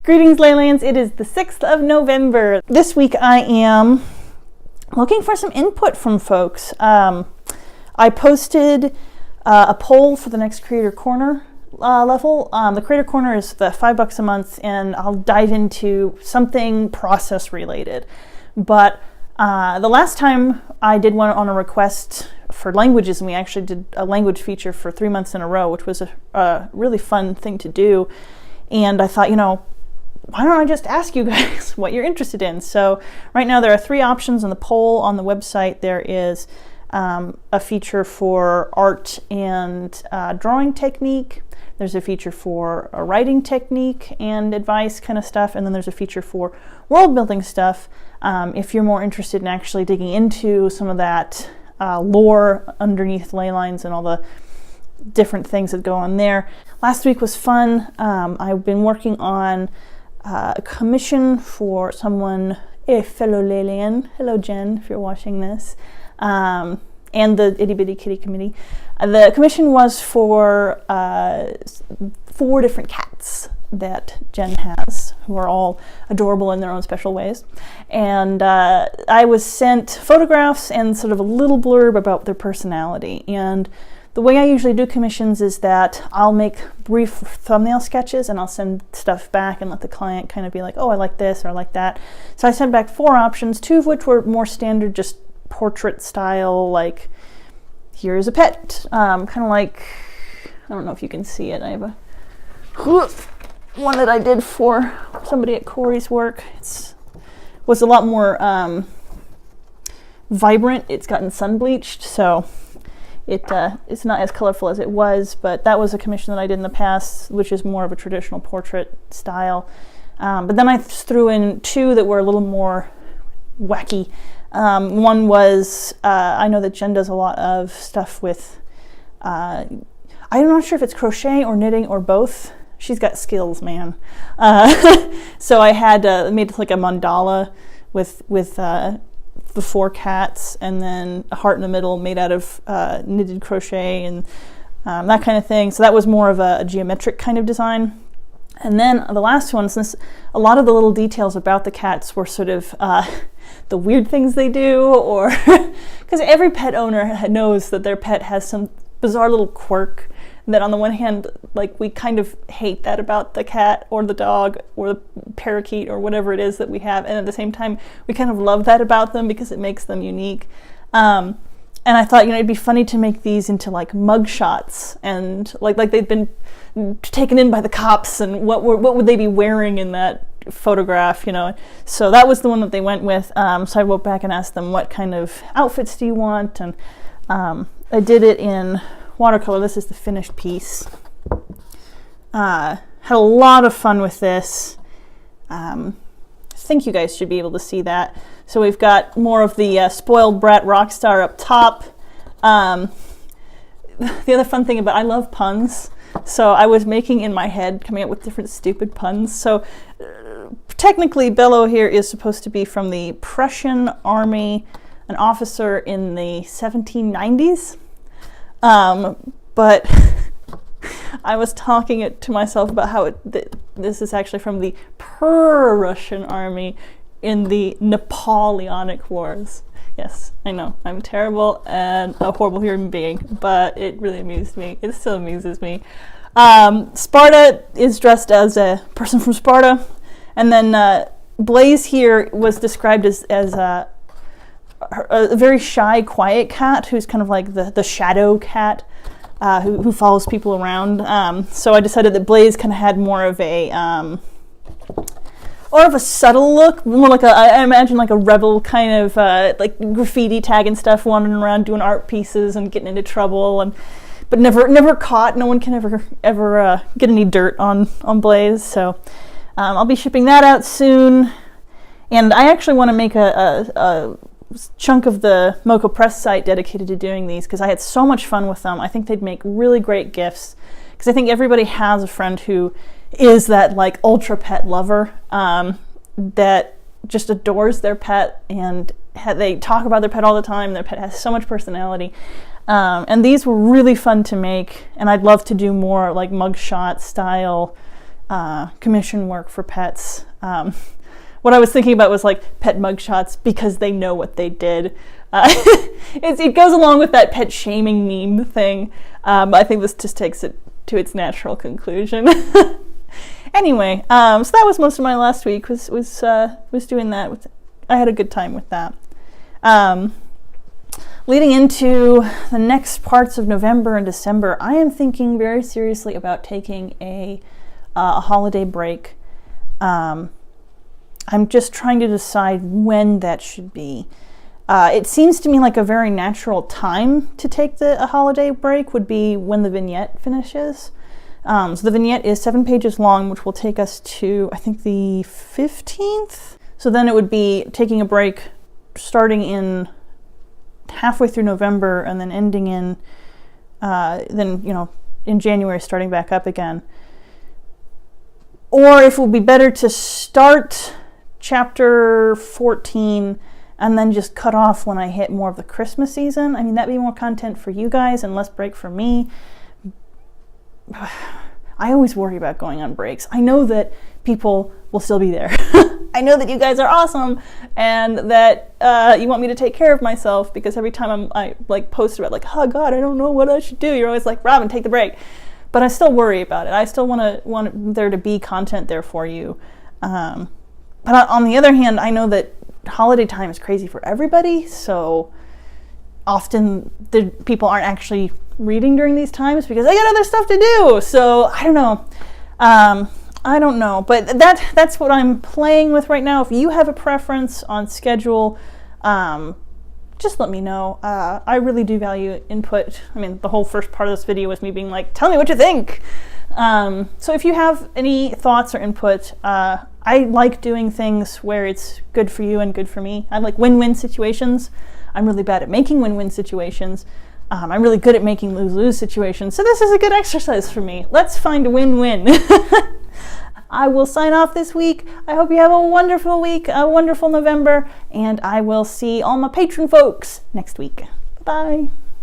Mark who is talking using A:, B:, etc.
A: Greetings, Leylands. It is the 6th of November. This week I am looking for some input from folks. I posted a poll for the next Creator Corner level. The Creator Corner is the $5 a month, and I'll dive into something process related. But the last time I did one on a request for languages, and we actually did a language feature for 3 months in a row, which was a really fun thing to do. And I thought, why don't I just ask you guys what you're interested in? So right now there are 3 options in the poll on the website. There is a feature for art and drawing technique. There's a feature for a writing technique and advice kind of stuff. And then there's a feature for world building stuff. If you're more interested in actually digging into some of that lore underneath Leylines and all the different things that go on there. Last week was fun. I've been working on a commission for someone, a fellow Leyland. Hello, Jen, if you're watching this. And the Itty Bitty Kitty Committee. The commission was for 4 different cats that Jen has, who are all adorable in their own special ways. And I was sent photographs and sort of a little blurb about their personality. And the way I usually do commissions is that I'll make brief thumbnail sketches and I'll send stuff back and let the client kind of be like, oh, I like this or I like that. So I sent back 4 options, 2 of which were more standard, just portrait style, like here's a pet, kind of like, I don't know if you can see it. I have a one that I did for somebody at Corey's work. Was a lot more vibrant. It's gotten sun bleached, so it's not as colorful as it was, but that was a commission that I did in the past, which is more of a traditional portrait style. But then I threw in 2 that were a little more wacky. One was, I know that Jen does a lot of stuff with, I'm not sure if it's crochet or knitting or both. She's got skills, man. So I had made like a mandala with the 4 cats, and then a heart in the middle made out of knitted crochet and that kind of thing. So that was more of a geometric kind of design. And then the last one, since a lot of the little details about the cats were sort of the weird things they do, or because every pet owner knows that their pet has some bizarre little quirk that on the one hand, like, we kind of hate that about the cat or the dog or the parakeet or whatever it is that we have, and at the same time we kind of love that about them because it makes them unique. And I thought, it'd be funny to make these into like mug shots, and like they've been taken in by the cops, and what would they be wearing in that photograph, So that was the one that they went with. So I wrote back and asked them, what kind of outfits do you want? And I did it in watercolor. This is the finished piece. Had a lot of fun with this. I think you guys should be able to see that. So we've got more of the spoiled brat rock star up top. The other fun thing about, I love puns, so I was making in my head, coming up with different stupid puns. So technically Bello here is supposed to be from the Prussian army, an officer in the 1790s. But I was talking it to myself about how this is actually from the Russian army in the Napoleonic Wars. Yes, I know, I'm terrible and a horrible human being, but it really amused me. It still amuses me. Sparta is dressed as a person from Sparta, and then Blaze here was described as a very shy, quiet cat who's kind of like the shadow cat who follows people around. So I decided that Blaze kind of had more of a subtle look, more like I imagine like a rebel kind of like graffiti tagging stuff, wandering around doing art pieces and getting into trouble, but never caught. No one can ever get any dirt on Blaze. So I'll be shipping that out soon, and I actually want to make a chunk of the Mocha Press site dedicated to doing these because I had so much fun with them. I think they'd make really great gifts because I think everybody has a friend who is that like ultra pet lover that just adores their pet, and they talk about their pet all the time. Their pet has so much personality, and these were really fun to make, and I'd love to do more like mugshot style commission work for pets. What I was thinking about was like pet mugshots because they know what they did. It goes along with that pet shaming meme thing. I think this just takes it to its natural conclusion. Anyway, so that was most of my last week. Was doing that. I had a good time with that. Leading into the next parts of November and December, I am thinking very seriously about taking a holiday break. I'm just trying to decide when that should be. It seems to me like a very natural time to take a holiday break would be when the vignette finishes. So the vignette is 7 pages long, which will take us to, I think, the 15th. So then it would be taking a break starting in halfway through November and then ending in, in January, starting back up again. Or if it would be better to start chapter 14 and then just cut off when I hit more of the Christmas season. I mean, that'd be more content for you guys and less break for me. I always worry about going on breaks. I know that people will still be there. I know that you guys are awesome and that you want me to take care of myself, because every time I post about oh God, I don't know what I should do, you're always like, Robin, take the break. But I still worry about it. I still want there to be content there for you. But on the other hand, I know that holiday time is crazy for everybody, so often the people aren't actually reading during these times because they got other stuff to do. So I don't know. I don't know, but that's what I'm playing with right now. If you have a preference on schedule, just let me know. I really do value input. I mean, the whole first part of this video was me being like, tell me what you think. So if you have any thoughts or input, I like doing things where it's good for you and good for me. I like win-win situations. I'm really bad at making win-win situations. I'm really good at making lose-lose situations. So this is a good exercise for me. Let's find a win-win. I will sign off this week. I hope you have a wonderful week, a wonderful November, and I will see all my patron folks next week. Bye-bye.